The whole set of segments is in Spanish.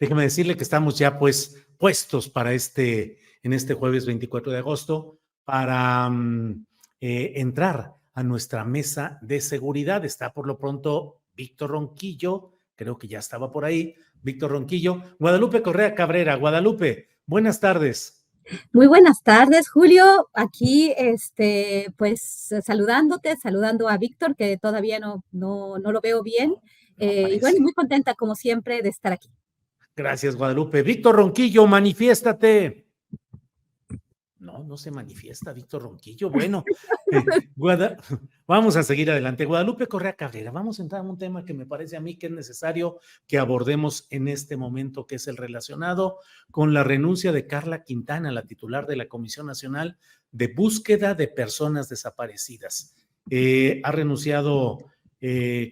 Déjeme decirle que estamos ya pues puestos para en este jueves 24 de agosto para entrar a nuestra mesa de seguridad. Está por lo pronto Víctor Ronquillo, creo que ya estaba por ahí. Víctor Ronquillo, Guadalupe Correa Cabrera. Guadalupe, buenas tardes. Muy buenas tardes, Julio. Aquí, pues saludándote, saludando a Víctor, que todavía no lo veo bien. No Y bueno, aparece. muy contenta, como siempre, de estar aquí. Gracias, Guadalupe. Víctor Ronquillo, manifiéstate. No se manifiesta Víctor Ronquillo. Bueno, vamos a seguir adelante. Guadalupe Correa Cabrera, vamos a entrar en un tema que me parece a mí que es necesario que abordemos en este momento, que es el relacionado con la renuncia de Carla Quintana, la titular de la Comisión Nacional de Búsqueda de Personas Desaparecidas. Ha renunciado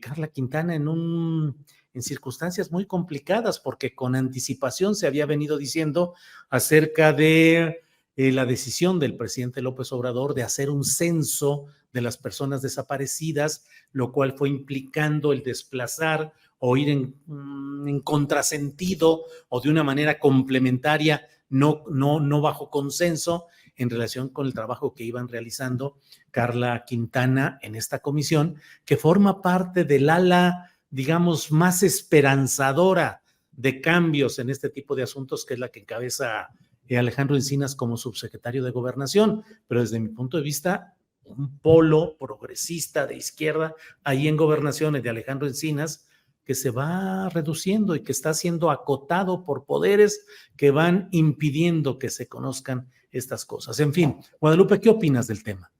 Carla Quintana en circunstancias muy complicadas, porque con anticipación se había venido diciendo acerca de la decisión del presidente López Obrador de hacer un censo de las personas desaparecidas, lo cual fue implicando el desplazar o ir en contrasentido o de una manera complementaria, no bajo consenso, en relación con el trabajo que iban realizando Carla Quintana en esta comisión, que forma parte del ala, digamos, más esperanzadora de cambios en este tipo de asuntos, que es la que encabeza Alejandro Encinas como subsecretario de Gobernación, pero desde mi punto de vista, un polo progresista de izquierda ahí en Gobernaciones de Alejandro Encinas, que se va reduciendo y que está siendo acotado por poderes que van impidiendo que se conozcan estas cosas. En fin, Guadalupe, ¿qué opinas del tema?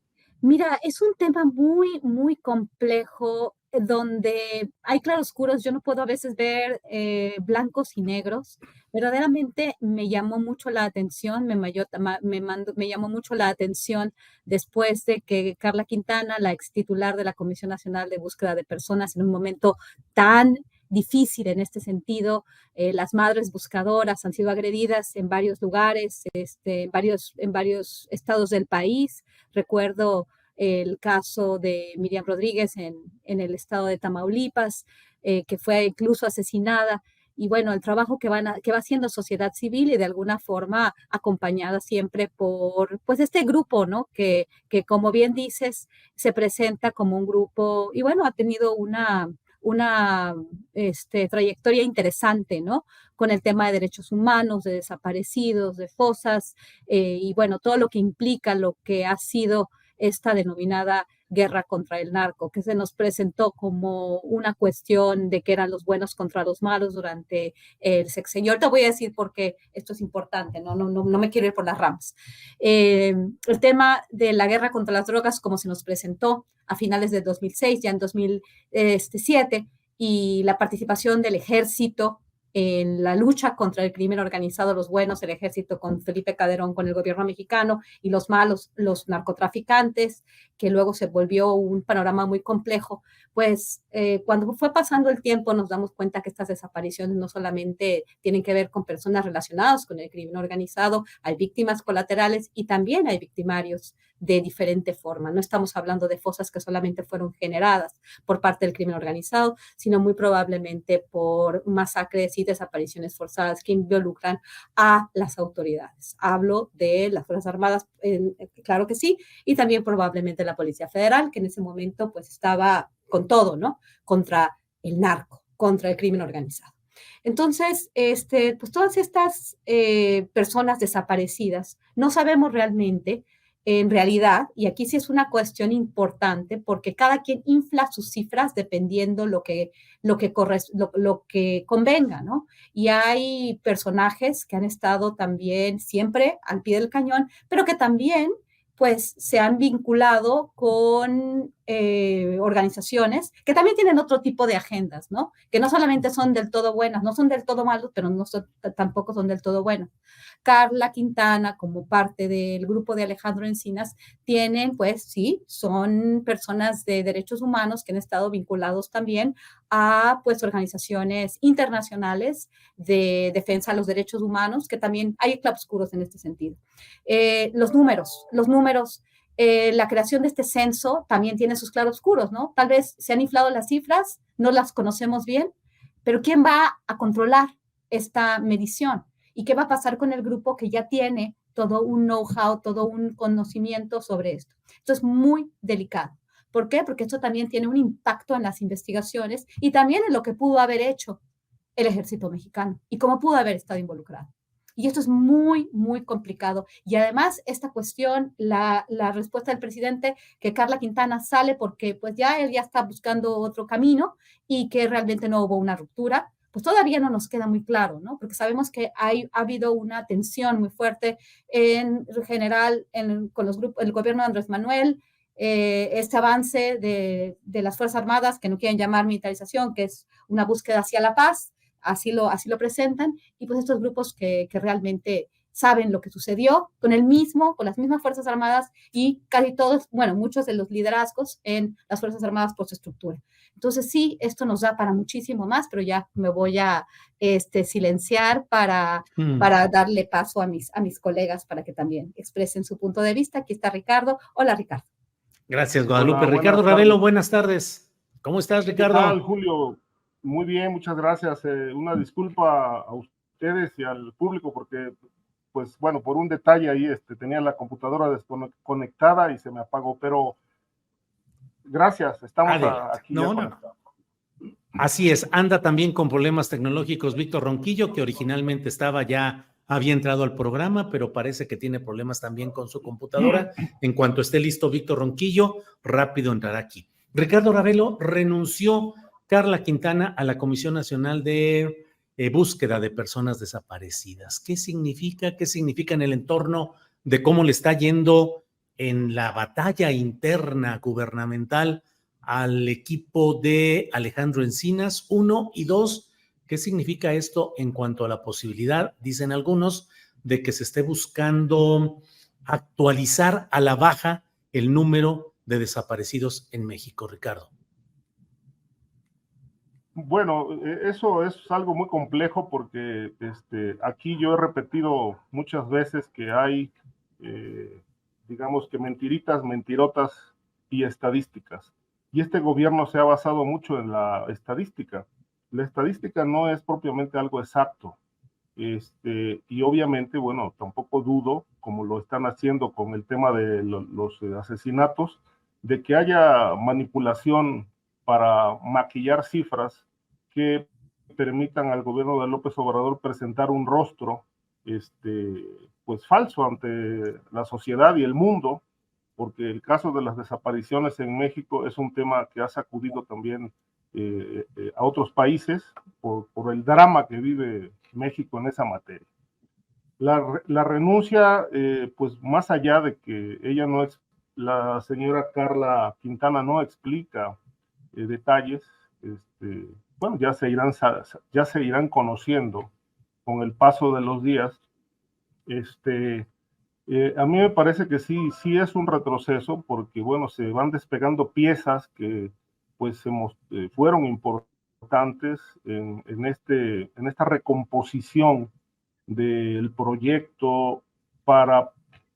Mira, es un tema muy complejo, donde hay claroscuros. Yo no puedo a veces ver blancos y negros. Verdaderamente me llamó mucho la atención, me llamó mucho la atención después de que Carla Quintana, la ex titular de la Comisión Nacional de Búsqueda de Personas, en un momento tan difícil en este sentido, las madres buscadoras han sido agredidas en varios lugares, en varios estados del país. Recuerdo el caso de Miriam Rodríguez en el estado de Tamaulipas, que fue incluso asesinada. Y bueno, el trabajo que va haciendo sociedad civil, y de alguna forma acompañada siempre por pues este grupo, ¿no? Que como bien dices, se presenta como un grupo, y bueno, ha tenido una trayectoria interesante, ¿no? Con el tema de derechos humanos, de desaparecidos, de fosas, y bueno, todo lo que implica, lo que ha sido esta denominada guerra contra el narco, que se nos presentó como una cuestión de que eran los buenos contra los malos durante el sexenio. Ahorita voy a decir porque esto es importante, no me quiero ir por las ramas. El tema de la guerra contra las drogas, como se nos presentó a finales de 2006, ya en 2007, y la participación del ejército en la lucha contra el crimen organizado, los buenos, el ejército con Felipe Calderón, con el gobierno mexicano, y los malos, los narcotraficantes, que luego se volvió un panorama muy complejo. Pues cuando fue pasando el tiempo nos damos cuenta que estas desapariciones no solamente tienen que ver con personas relacionadas con el crimen organizado, hay víctimas colaterales y también hay victimarios de diferente forma. No estamos hablando de fosas que solamente fueron generadas por parte del crimen organizado, sino muy probablemente por masacres y desapariciones forzadas que involucran a las autoridades. Hablo de las Fuerzas Armadas, claro que sí, y también probablemente la Policía Federal, que en ese momento pues estaba con todo, ¿no? Contra el narco, contra el crimen organizado. Entonces, pues todas estas personas desaparecidas, no sabemos realmente, en realidad, y aquí sí es una cuestión importante, porque cada quien infla sus cifras dependiendo lo que convenga, ¿no? Y hay personajes que han estado también siempre al pie del cañón, pero que también pues se han vinculado con organizaciones que también tienen otro tipo de agendas, ¿no? Que no solamente son del todo buenas, no son del todo malos, pero tampoco son del todo buenas. Carla Quintana, como parte del grupo de Alejandro Encinas, tienen, pues sí, son personas de derechos humanos que han estado vinculados también a pues organizaciones internacionales de defensa de los derechos humanos, que también hay claroscuros en este sentido. Los números, la creación de este censo también tiene sus claroscuros, ¿no? Tal vez se han inflado las cifras, no las conocemos bien, pero ¿quién va a controlar esta medición. ¿Y qué va a pasar con el grupo que ya tiene todo un know-how, todo un conocimiento sobre esto? Esto es muy delicado. ¿Por qué? Porque esto también tiene un impacto en las investigaciones y también en lo que pudo haber hecho el ejército mexicano y cómo pudo haber estado involucrado. Y esto es muy, muy complicado. Y además, esta cuestión, la respuesta del presidente, que Carla Quintana sale porque pues ya él ya está buscando otro camino y que realmente no hubo una ruptura, pues todavía no nos queda muy claro, ¿no? Porque sabemos que ha habido una tensión muy fuerte en general con los grupos, el gobierno de Andrés Manuel, este avance de las Fuerzas Armadas, que no quieren llamar militarización, que es una búsqueda hacia la paz, así lo presentan, y pues estos grupos que realmente saben lo que sucedió con con las mismas Fuerzas Armadas y casi todos, bueno, muchos de los liderazgos en las Fuerzas Armadas por su estructura. Entonces sí, esto nos da para muchísimo más, pero ya me voy a silenciar para darle paso a mis colegas para que también expresen su punto de vista. Aquí está Ricardo. Hola, Ricardo. Gracias, Guadalupe. Hola, Ricardo buenas Ravelo, tardes. buenas tardes. ¿Cómo estás, ¿Qué tal, Ricardo? Julio? Muy bien, muchas gracias. Una disculpa a ustedes y al público porque, pues bueno, por un detalle ahí tenía la computadora desconectada y se me apagó, pero gracias, estamos Adelante. aquí ya No, no, no. conectados. Así es, anda también con problemas tecnológicos Víctor Ronquillo, que originalmente había entrado al programa, pero parece que tiene problemas también con su computadora. En cuanto esté listo Víctor Ronquillo, rápido entrará aquí. Ricardo Ravelo, renunció Carla Quintana a la Comisión Nacional de Búsqueda de Personas Desaparecidas. ¿Qué significa? ¿Qué significa en el entorno de cómo le está yendo en la batalla interna gubernamental al equipo de Alejandro Encinas, uno, y dos, ¿qué significa esto en cuanto a la posibilidad, dicen algunos, de que se esté buscando actualizar a la baja el número de desaparecidos en México, Ricardo? Bueno, eso es algo muy complejo porque aquí yo he repetido muchas veces que hay, digamos que mentiritas, mentirotas y estadísticas. Y este gobierno se ha basado mucho en la estadística. La estadística no es propiamente algo exacto. Y obviamente, bueno, tampoco dudo, como lo están haciendo con el tema de los asesinatos, de que haya manipulación para maquillar cifras que permitan al gobierno de López Obrador presentar un rostro pues falso ante la sociedad y el mundo, porque el caso de las desapariciones en México es un tema que ha sacudido también a otros países por el drama que vive México en esa materia. La renuncia, pues más allá de que ella no es, la señora Carla Quintana no explica detalles, bueno, ya se irán conociendo con el paso de los días. A mí me parece que sí es un retroceso porque, bueno, se van despegando piezas que pues fueron importantes en esta recomposición del proyecto para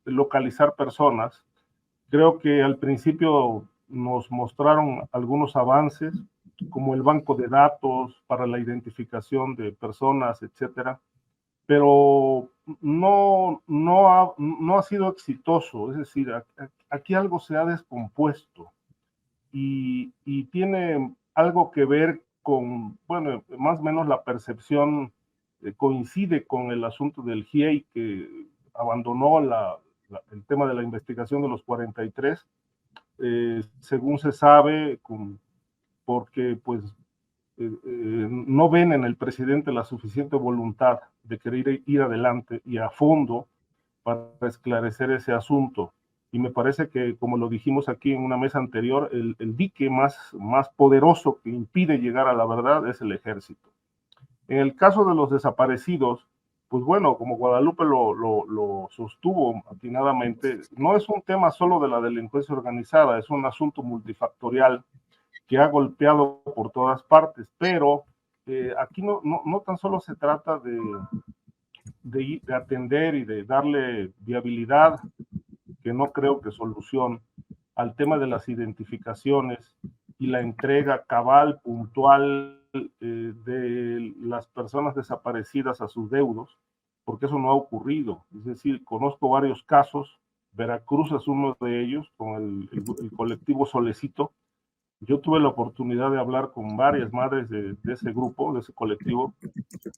localizar personas. Creo que al principio nos mostraron algunos avances, como el banco de datos para la identificación de personas, etcétera, pero no ha sido exitoso. Es decir, aquí algo se ha descompuesto y tiene algo que ver con, bueno, más o menos la percepción coincide con el asunto del GIEI, que abandonó el tema de la investigación de los 43, según se sabe, porque pues no ven en el presidente la suficiente voluntad de querer ir adelante y a fondo para esclarecer ese asunto. Y me parece que, como lo dijimos aquí en una mesa anterior, el dique más poderoso que impide llegar a la verdad es el ejército. En el caso de los desaparecidos, pues bueno, como Guadalupe lo sostuvo atinadamente, no es un tema solo de la delincuencia organizada, es un asunto multifactorial que ha golpeado por todas partes, pero aquí no tan solo se trata de atender y de darle viabilidad, que no creo que solución, al tema de las identificaciones y la entrega cabal, puntual de las personas desaparecidas a sus deudos, porque eso no ha ocurrido. Es decir, conozco varios casos, Veracruz es uno de ellos, con el colectivo Solecito. Yo tuve la oportunidad de hablar con varias madres de ese grupo, de ese colectivo,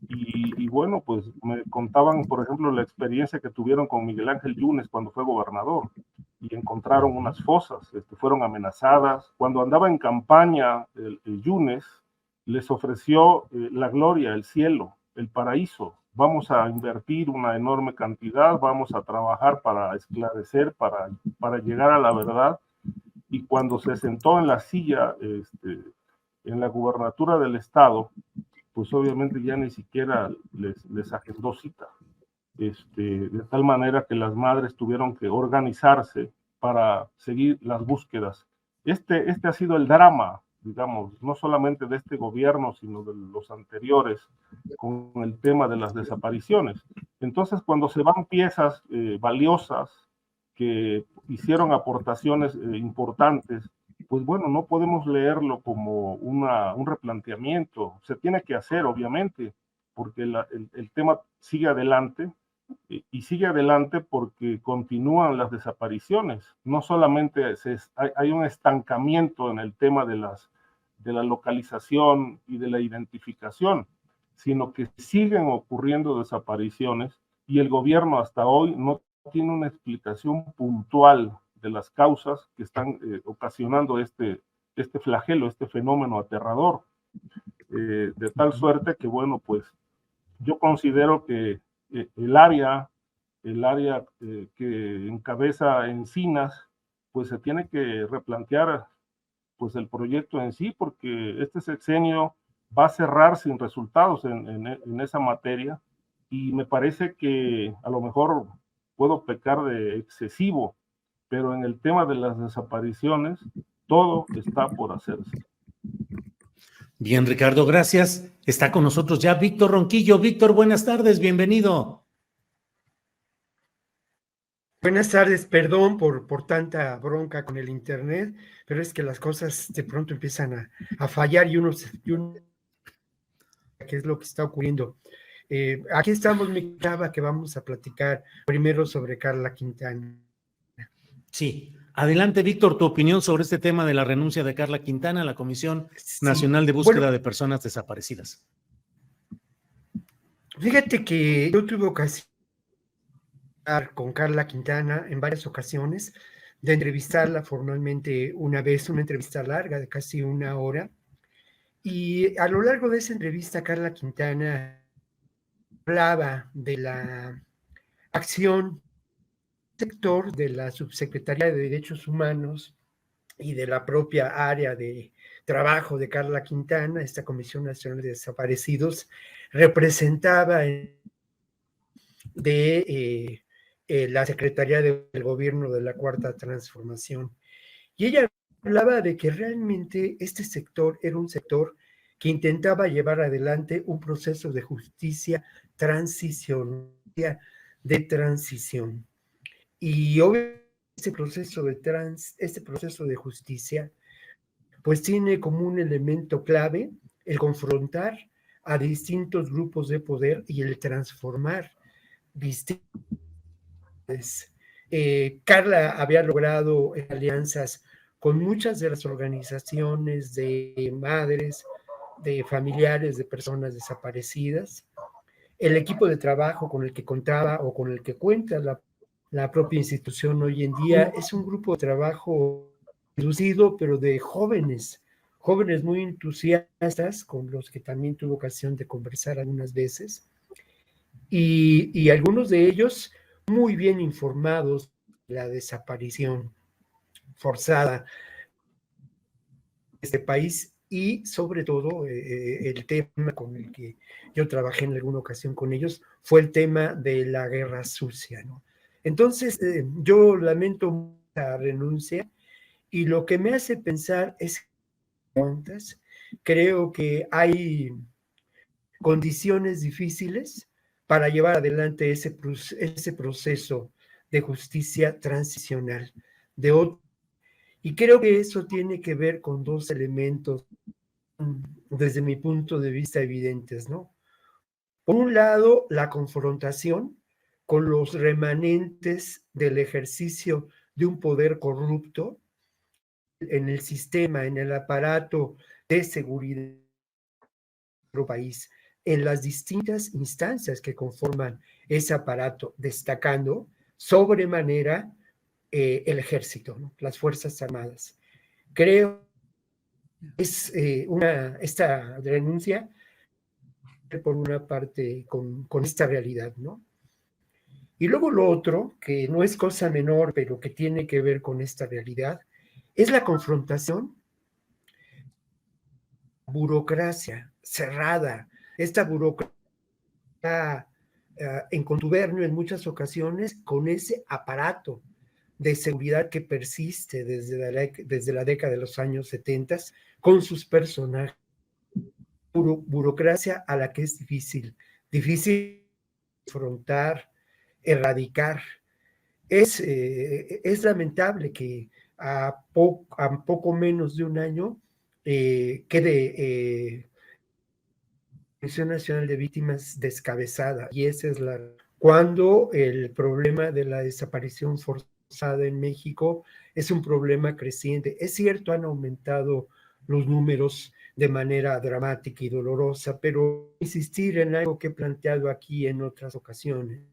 y bueno, pues me contaban, por ejemplo, la experiencia que tuvieron con Miguel Ángel Yunes cuando fue gobernador, y encontraron unas fosas, fueron amenazadas. Cuando andaba en campaña el Yunes, les ofreció la gloria, el cielo, el paraíso. Vamos a invertir una enorme cantidad, vamos a trabajar para esclarecer, para llegar a la verdad. Y cuando se sentó en la silla en la gubernatura del estado, pues obviamente ya ni siquiera les agendó cita. De tal manera que las madres tuvieron que organizarse para seguir las búsquedas. Este ha sido el drama, digamos, no solamente de este gobierno, sino de los anteriores, con el tema de las desapariciones. Entonces, cuando se van piezas valiosas que hicieron aportaciones importantes, pues bueno, no podemos leerlo como un replanteamiento. Se tiene que hacer, obviamente, porque el tema sigue adelante, y sigue adelante porque continúan las desapariciones. No solamente hay un estancamiento en el tema de la localización y de la identificación, sino que siguen ocurriendo desapariciones y el gobierno hasta hoy no tiene una explicación puntual de las causas que están ocasionando este flagelo, este fenómeno aterrador. De tal suerte que, bueno, pues yo considero que el área que encabeza Encinas, pues se tiene que replantear pues el proyecto en sí, porque este sexenio va a cerrar sin resultados en esa materia, y me parece que a lo mejor puedo pecar de excesivo, pero en el tema de las desapariciones todo está por hacerse. Bien, Ricardo, gracias. Está con nosotros ya Víctor Ronquillo. Víctor, buenas tardes, bienvenido. Buenas tardes, perdón por tanta bronca con el internet, pero es que las cosas de pronto empiezan a fallar y uno ¿qué es lo que está ocurriendo? Aquí estamos, mi chava, que vamos a platicar primero sobre Karla Quintana. Sí, adelante, Víctor, tu opinión sobre este tema de la renuncia de Karla Quintana a la Comisión Nacional de Búsqueda de Personas Desaparecidas. Fíjate que yo tuve ocasión de hablar con Karla Quintana en varias ocasiones, de entrevistarla formalmente una vez, una entrevista larga de casi 1 hora, y a lo largo de esa entrevista Karla Quintana hablaba de la acción sector de la Subsecretaría de Derechos Humanos y de la propia área de trabajo de Karla Quintana. Esta Comisión Nacional de Desaparecidos representaba la Secretaría del Gobierno de la Cuarta Transformación. Y ella hablaba de que realmente este sector era un sector que intentaba llevar adelante un proceso de justicia transición. Y obviamente este proceso de justicia pues tiene como un elemento clave el confrontar a distintos grupos de poder y el transformar distintas. Karla había logrado alianzas con muchas de las organizaciones de madres, de familiares de personas desaparecidas. El equipo de trabajo con el que contaba o con el que cuenta la propia institución hoy en día es un grupo de trabajo reducido, pero de jóvenes muy entusiastas, con los que también tuve ocasión de conversar algunas veces, y algunos de ellos muy bien informados de la desaparición forzada de este país, y sobre todo el tema con el que yo trabajé en alguna ocasión con ellos fue el tema de la guerra sucia, ¿no? Entonces, yo lamento la renuncia, y lo que me hace pensar es que creo que hay condiciones difíciles para llevar adelante ese proceso de justicia transicional. Y creo que eso tiene que ver con dos elementos, desde mi punto de vista, evidentes, ¿no? Por un lado, la confrontación con los remanentes del ejercicio de un poder corrupto en el sistema, en el aparato de seguridad de nuestro país, en las distintas instancias que conforman ese aparato, destacando sobremanera el ejército, ¿no? Las Fuerzas Armadas. Creo que es esta renuncia, por una parte, con esta realidad, ¿no? Y luego lo otro, que no es cosa menor, pero que tiene que ver con esta realidad, es la confrontación, burocracia cerrada, esta burocracia en contubernio en muchas ocasiones con ese aparato de seguridad que persiste desde la década de los años 70 con sus personajes. Burocracia a la que es difícil afrontar, erradicar. Es lamentable que a poco menos de un año quede la Comisión Nacional de Víctimas descabezada, y esa es cuando el problema de la desaparición forzada en México es un problema creciente. Es cierto, han aumentado los números de manera dramática y dolorosa, pero insistir en algo que he planteado aquí en otras ocasiones. Lo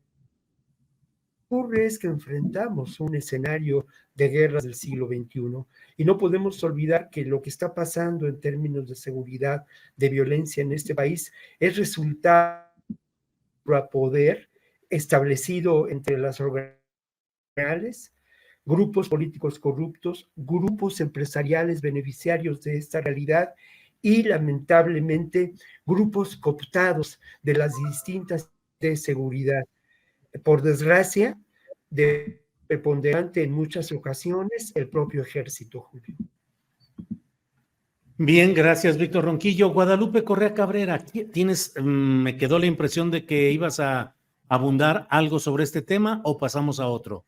que ocurre es que enfrentamos un escenario de guerras del siglo XXI y no podemos olvidar que lo que está pasando en términos de seguridad, de violencia en este país, es resultado de poder establecido entre las organizaciones, grupos políticos corruptos, grupos empresariales beneficiarios de esta realidad y, lamentablemente, grupos cooptados de las distintas de seguridad. Por desgracia, de preponderante en muchas ocasiones el propio ejército, Julio. Bien, gracias, Víctor Ronquillo. Guadalupe Correa Cabrera, me quedó la impresión de que ibas a abundar algo sobre este tema, o pasamos a otro.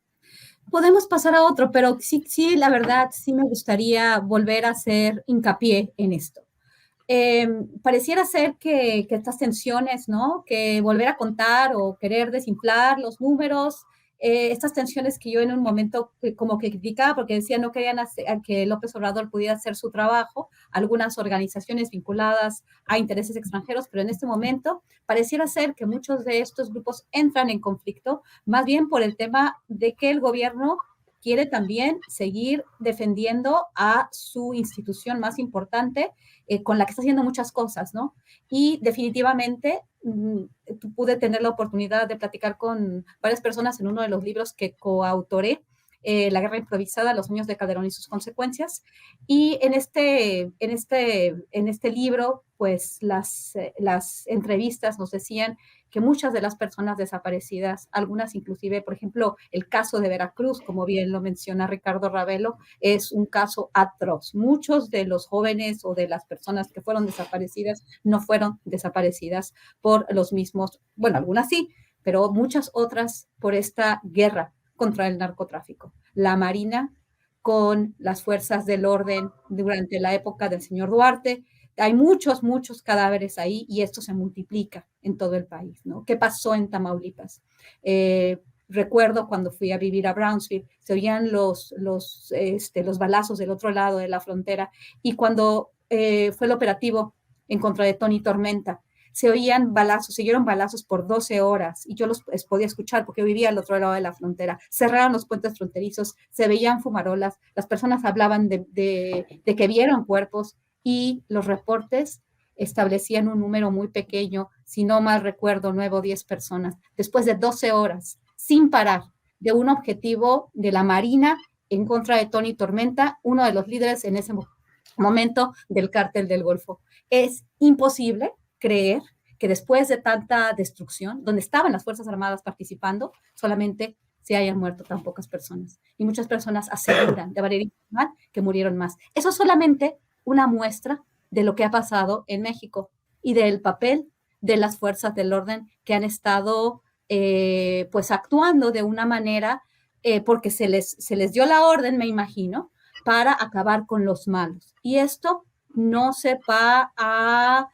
Podemos pasar a otro, pero sí, la verdad, sí me gustaría volver a hacer hincapié en esto. Pareciera ser que estas tensiones, ¿no? Que volver a contar o querer desinflar los números, estas tensiones que yo en un momento como que criticaba porque decía no querían que López Obrador pudiera hacer su trabajo, algunas organizaciones vinculadas a intereses extranjeros, pero en este momento pareciera ser que muchos de estos grupos entran en conflicto, más bien por el tema de que el gobierno quiere también seguir defendiendo a su institución más importante, con la que está haciendo muchas cosas, ¿no? Y definitivamente pude tener la oportunidad de platicar con varias personas en uno de los libros que coautoré, La guerra improvisada, los años de Calderón y sus consecuencias. Y en este libro, pues las entrevistas nos decían que muchas de las personas desaparecidas, algunas inclusive, por ejemplo, el caso de Veracruz, como bien lo menciona Ricardo Ravelo, es un caso atroz. Muchos de los jóvenes o de las personas que fueron desaparecidas no fueron desaparecidas por los mismos, bueno, algunas sí, pero muchas otras por esta guerra contra el narcotráfico. La Marina con las fuerzas del orden durante la época del señor Duarte. Hay muchos cadáveres ahí y esto se multiplica en todo el país, ¿no? ¿Qué pasó en Tamaulipas? Recuerdo cuando fui a vivir a Brownsville, se oían los balazos del otro lado de la frontera, y cuando fue el operativo en contra de Tony Tormenta, se oían balazos, siguieron balazos por 12 horas y yo los podía escuchar porque vivía al otro lado de la frontera. Cerraron los puentes fronterizos, se veían fumarolas, las personas hablaban de que vieron cuerpos y los reportes establecían un número muy pequeño, si no mal recuerdo, 9 o 10 personas, después de 12 horas, sin parar, de un objetivo de la Marina en contra de Tony Tormenta, uno de los líderes en ese momento del cártel del Golfo. Es imposible creer que después de tanta destrucción, donde estaban las Fuerzas Armadas participando, solamente se hayan muerto tan pocas personas. Y muchas personas aseguran de manera informal que murieron más. Eso es solamente una muestra de lo que ha pasado en México y del papel de las fuerzas del orden que han estado pues actuando de una manera porque se les dio la orden, me imagino, para acabar con los malos. Y esto no se va a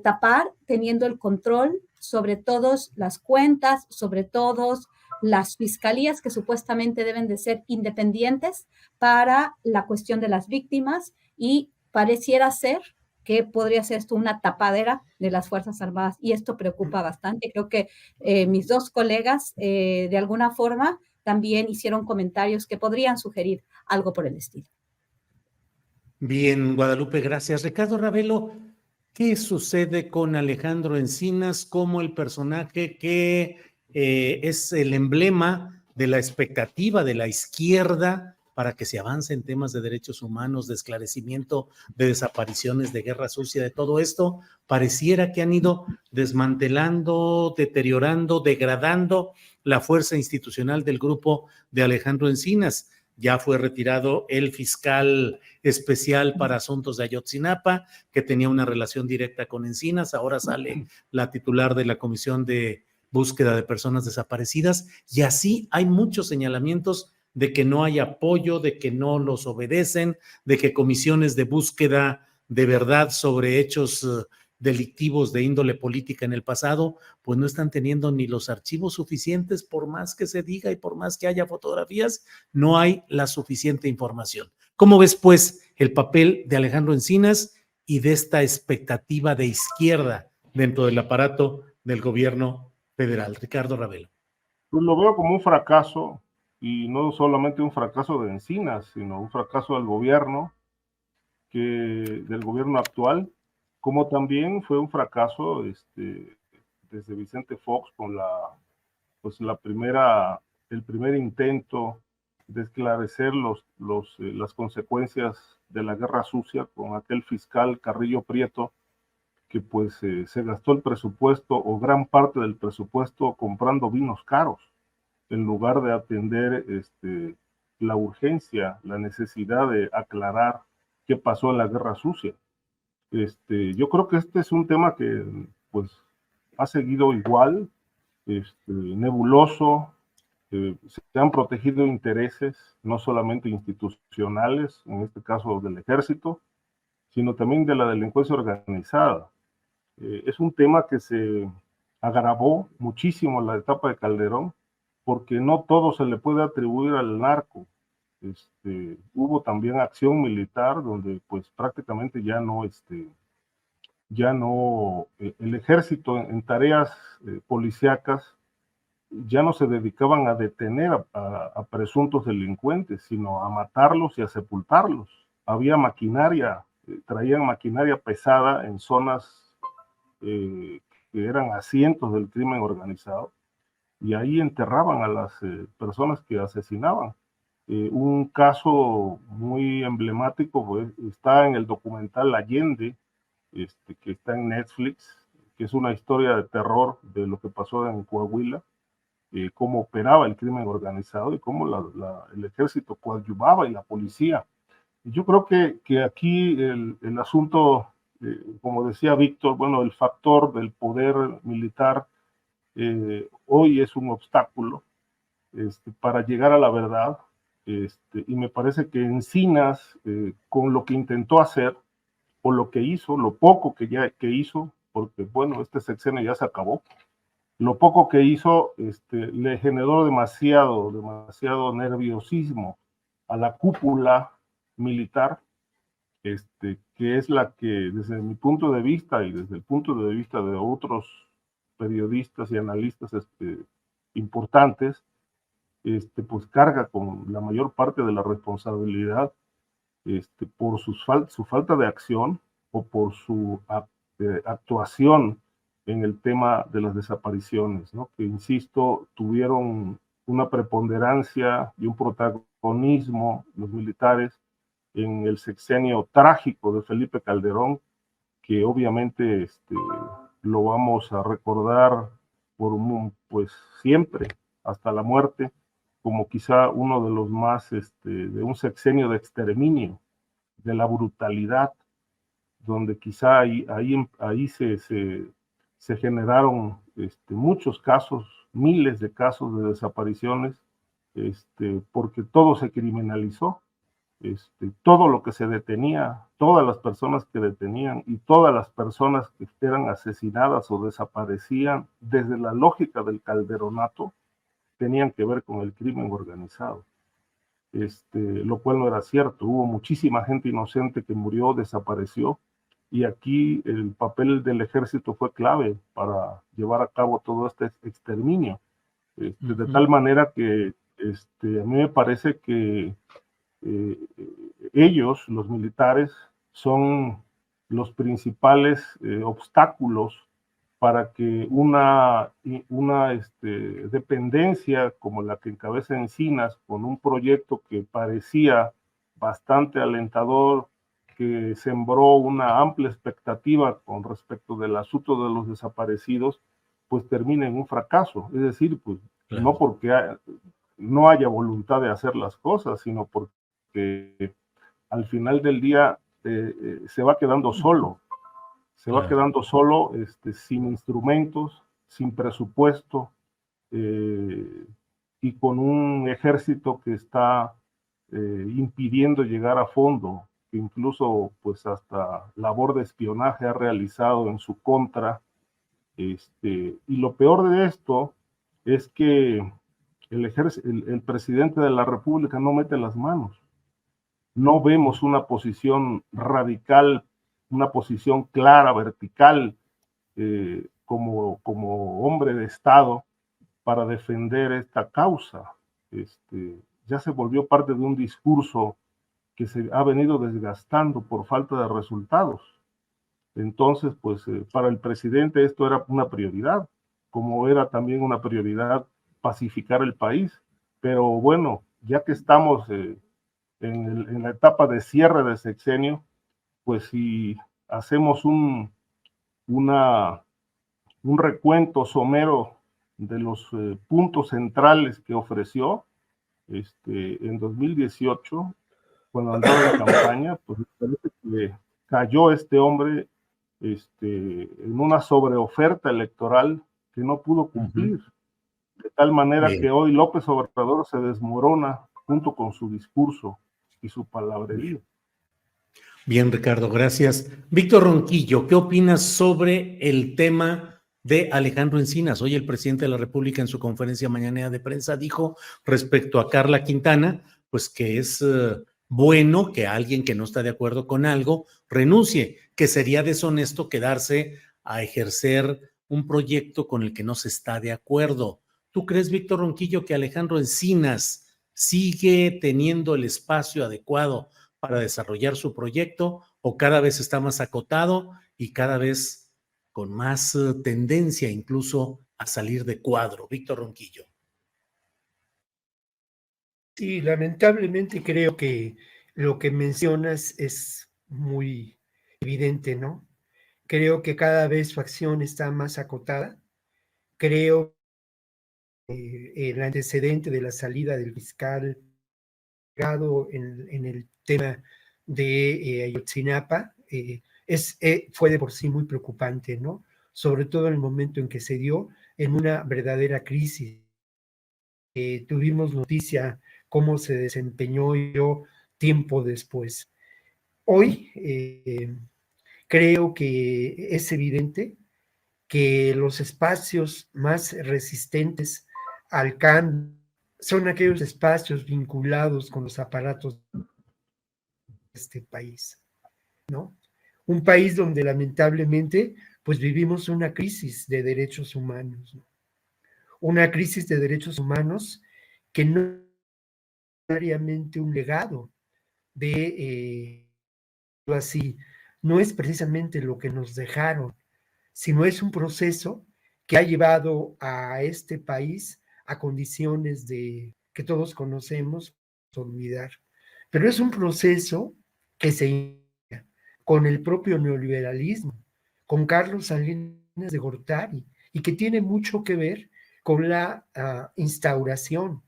tapar teniendo el control sobre todas las cuentas, sobre todas las fiscalías que supuestamente deben de ser independientes para la cuestión de las víctimas, y pareciera ser que podría ser esto una tapadera de las Fuerzas Armadas, y esto preocupa bastante. Creo que mis dos colegas de alguna forma también hicieron comentarios que podrían sugerir algo por el estilo. Bien, Guadalupe, gracias. Ricardo Ravelo, ¿qué sucede con Alejandro Encinas como el personaje que es el emblema de la expectativa de la izquierda para que se avance en temas de derechos humanos, de esclarecimiento de desapariciones, de guerra sucia, de todo esto? Pareciera que han ido desmantelando, deteriorando, degradando la fuerza institucional del grupo de Alejandro Encinas. Ya fue retirado el fiscal especial para asuntos de Ayotzinapa, que tenía una relación directa con Encinas. Ahora sale la titular de la Comisión de Búsqueda de Personas Desaparecidas, y así hay muchos señalamientos de que no hay apoyo, de que no los obedecen, de que comisiones de búsqueda de verdad sobre hechos delictivos de índole política en el pasado, pues no están teniendo ni los archivos suficientes, por más que se diga y por más que haya fotografías, no hay la suficiente información. ¿Cómo ves, pues, el papel de Alejandro Encinas y de esta expectativa de izquierda dentro del aparato del gobierno federal? Ricardo Ravelo. Pues lo veo como un fracaso, y no solamente un fracaso de Encinas, sino un fracaso del gobierno actual, como también fue un fracaso desde Vicente Fox con el primer intento de esclarecer las consecuencias de la guerra sucia con aquel fiscal Carrillo Prieto, que pues se gastó el presupuesto o gran parte del presupuesto comprando vinos caros, en lugar de atender la urgencia, la necesidad de aclarar qué pasó en la guerra sucia. Yo creo que este es un tema que pues ha seguido igual, nebuloso. Se han protegido intereses no solamente institucionales, en este caso del ejército, sino también de la delincuencia organizada. Es un tema que se agravó muchísimo en la etapa de Calderón, porque no todo se le puede atribuir al narco. Hubo también acción militar donde pues prácticamente ya no el ejército en tareas policíacas ya no se dedicaban a detener a presuntos delincuentes, sino a matarlos y a sepultarlos. Había maquinaria, traían maquinaria pesada en zonas que eran asientos del crimen organizado, y ahí enterraban a las personas que asesinaban. Un caso muy emblemático pues, está en el documental Allende, que está en Netflix, que es una historia de terror de lo que pasó en Coahuila, cómo operaba el crimen organizado y cómo el ejército coadyuvaba y la policía. Y yo creo que aquí el asunto, como decía Víctor, bueno, el factor del poder militar hoy es un obstáculo para llegar a la verdad, y me parece que Encinas, con lo que intentó hacer, o lo que hizo, lo poco que hizo, porque bueno, este sexenio ya se acabó, lo poco que hizo le generó demasiado nerviosismo a la cúpula militar, que es la que desde mi punto de vista y desde el punto de vista de otros periodistas y analistas importantes, pues carga con la mayor parte de la responsabilidad por su falta de acción o por su actuación en el tema de las desapariciones, ¿no? Que, insisto, tuvieron una preponderancia y un protagonismo los militares en el sexenio trágico de Felipe Calderón, que obviamente lo vamos a recordar pues siempre, hasta la muerte, como quizá uno de los más, de un sexenio de exterminio, de la brutalidad, donde quizá ahí se generaron muchos casos, miles de casos de desapariciones, porque todo se criminalizó. todo lo que se detenía, todas las personas que detenían y todas las personas que eran asesinadas o desaparecían desde la lógica del calderonato, tenían que ver con el crimen organizado. Lo cual no era cierto. Hubo muchísima gente inocente que murió, desapareció, y aquí el papel del ejército fue clave para llevar a cabo todo este exterminio. De tal manera que a mí me parece que ellos, los militares, son los principales obstáculos para que una dependencia como la que encabeza Encinas, con un proyecto que parecía bastante alentador, que sembró una amplia expectativa con respecto del asunto de los desaparecidos, pues termine en un fracaso. Es decir, pues claro, no porque no haya voluntad de hacer las cosas, sino porque al final del día se va quedando solo. Se va quedando solo, sin instrumentos, sin presupuesto, y con un ejército que está impidiendo llegar a fondo, que incluso pues hasta labor de espionaje ha realizado en su contra. Y lo peor de esto es que el presidente de la República no mete las manos. No vemos una posición radical, una posición clara, vertical, como hombre de Estado para defender esta causa. Ya se volvió parte de un discurso que se ha venido desgastando por falta de resultados. Entonces, pues para el presidente esto era una prioridad, como era también una prioridad pacificar el país. Pero bueno, ya que estamos en la etapa de cierre de sexenio, pues si hacemos un recuento somero de los puntos centrales que ofreció en 2018, cuando andaba en campaña, pues parece que cayó este hombre en una sobreoferta electoral que no pudo cumplir. De tal manera que hoy López Obrador se desmorona junto con su discurso y su palabrería. Bien, Ricardo, gracias. Víctor Ronquillo, ¿qué opinas sobre el tema de Alejandro Encinas? Hoy el presidente de la República en su conferencia mañanera de prensa dijo respecto a Karla Quintana, pues que es bueno que alguien que no está de acuerdo con algo renuncie, que sería deshonesto quedarse a ejercer un proyecto con el que no se está de acuerdo. ¿Tú crees, Víctor Ronquillo, que Alejandro Encinas sigue teniendo el espacio adecuado para desarrollar su proyecto o cada vez está más acotado y cada vez con más tendencia incluso a salir de cuadro? Víctor Ronquillo. Sí, lamentablemente creo que lo que mencionas es muy evidente, ¿no? Creo que cada vez su acción está más acotada. Creo que el antecedente de la salida del fiscal en el tema de Ayotzinapa fue de por sí muy preocupante, ¿no? Sobre todo en el momento en que se dio en una verdadera crisis. Tuvimos noticia cómo se desempeñó tiempo después. Hoy creo que es evidente que los espacios más resistentes al cambio son aquellos espacios vinculados con los aparatos de este país, ¿no? Un país donde lamentablemente pues vivimos una crisis de derechos humanos, ¿no? Una crisis de derechos humanos que no es necesariamente un legado de así, no es precisamente lo que nos dejaron, sino es un proceso que ha llevado a este país a condiciones que todos conocemos, olvidar. Pero es un proceso que se inicia con el propio neoliberalismo, con Carlos Salinas de Gortari, y que tiene mucho que ver con la instauración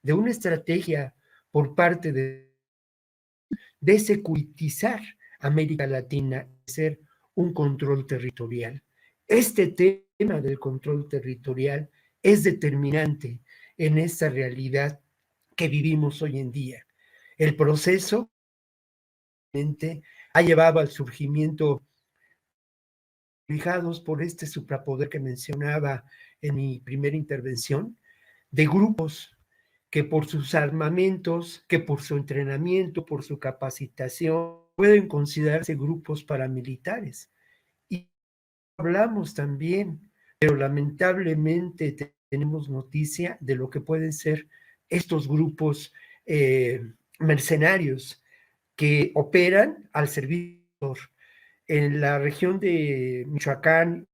de una estrategia por parte de securitizar América Latina, ser un control territorial. Este tema del control territorial es determinante en esta realidad que vivimos hoy en día. El proceso ha llevado al surgimiento, fijados por este suprapoder que mencionaba en mi primera intervención, de grupos que por sus armamentos, que por su entrenamiento, por su capacitación, pueden considerarse grupos paramilitares. Y hablamos también, pero lamentablemente tenemos noticia de lo que pueden ser estos grupos mercenarios que operan al servicio. En la región de Michoacán,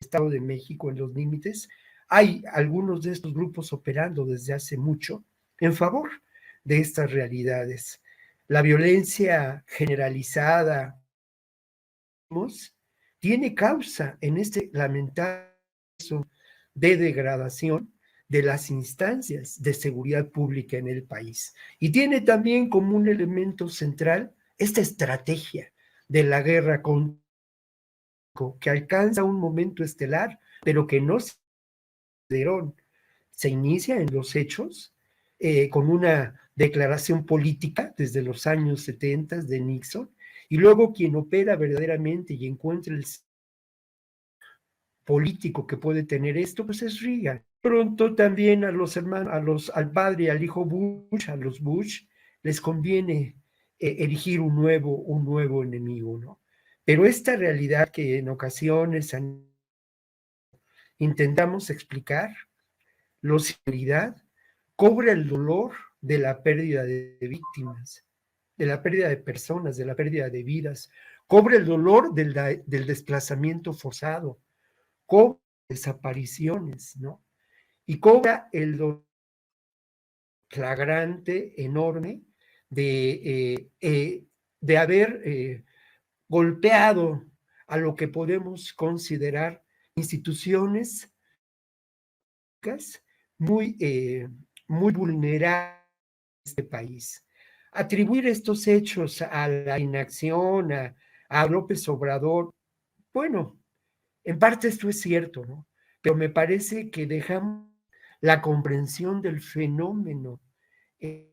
Estado de México, en los límites, hay algunos de estos grupos operando desde hace mucho en favor de estas realidades. La violencia generalizada tiene causa en este lamentable proceso de degradación de las instancias de seguridad pública en el país. Y tiene también como un elemento central esta estrategia de la guerra con que alcanza un momento estelar, pero que no se inicia en los hechos con una declaración política desde los años 70 de Nixon, y luego quien opera verdaderamente y encuentra el político que puede tener esto, pues es Reagan. Pronto también a los hermanos, al padre y al hijo Bush, a los Bush, les conviene erigir un nuevo enemigo, ¿no? Pero esta realidad que en ocasiones intentamos explicar, la sinceridad cobra el dolor de la pérdida de víctimas, de la pérdida de personas, de la pérdida de vidas, cobra el dolor del desplazamiento forzado, cobra desapariciones, ¿no? Y cobra el dolor flagrante, enorme, de haber golpeado a lo que podemos considerar instituciones muy, muy vulnerables en este país. Atribuir estos hechos a la inacción, a López Obrador, bueno, en parte esto es cierto, ¿no? Pero me parece que dejamos la comprensión del fenómeno en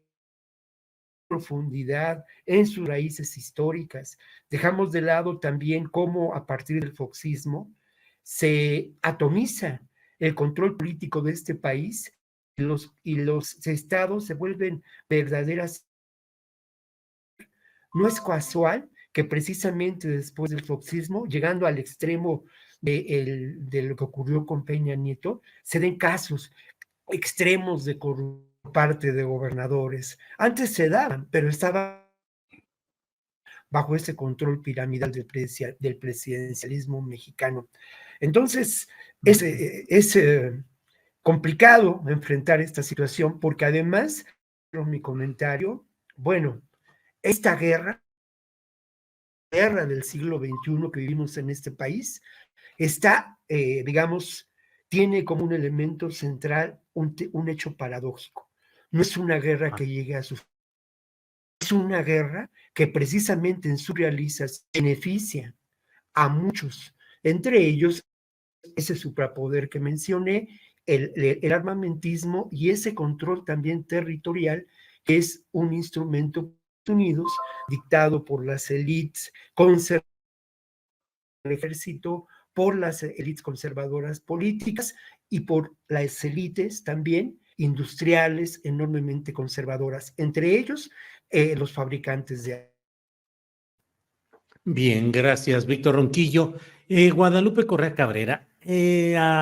profundidad, en sus raíces históricas. Dejamos de lado también cómo a partir del foxismo se atomiza el control político de este país y los estados se vuelven verdaderas. No es casual que precisamente después del foxismo, llegando al extremo de lo que ocurrió con Peña Nieto, se den casos extremos de corrupción por parte de gobernadores. Antes se daban, pero estaba bajo ese control piramidal del presidencialismo mexicano. Entonces, es complicado enfrentar esta situación porque además, mi comentario, bueno, esta guerra del siglo XXI que vivimos en este país, está, digamos, tiene como un elemento central un hecho paradójico. No es una guerra que llegue a su fin, es una guerra que precisamente en su realización beneficia a muchos, entre ellos ese suprapoder que mencioné, el armamentismo y ese control también territorial, que es un instrumento de Estados Unidos dictado por las élites conservadoras del ejército, por las élites conservadoras políticas y por las élites también industriales enormemente conservadoras, entre ellos los fabricantes de. Bien, gracias, Víctor Ronquillo. Guadalupe Correa Cabrera,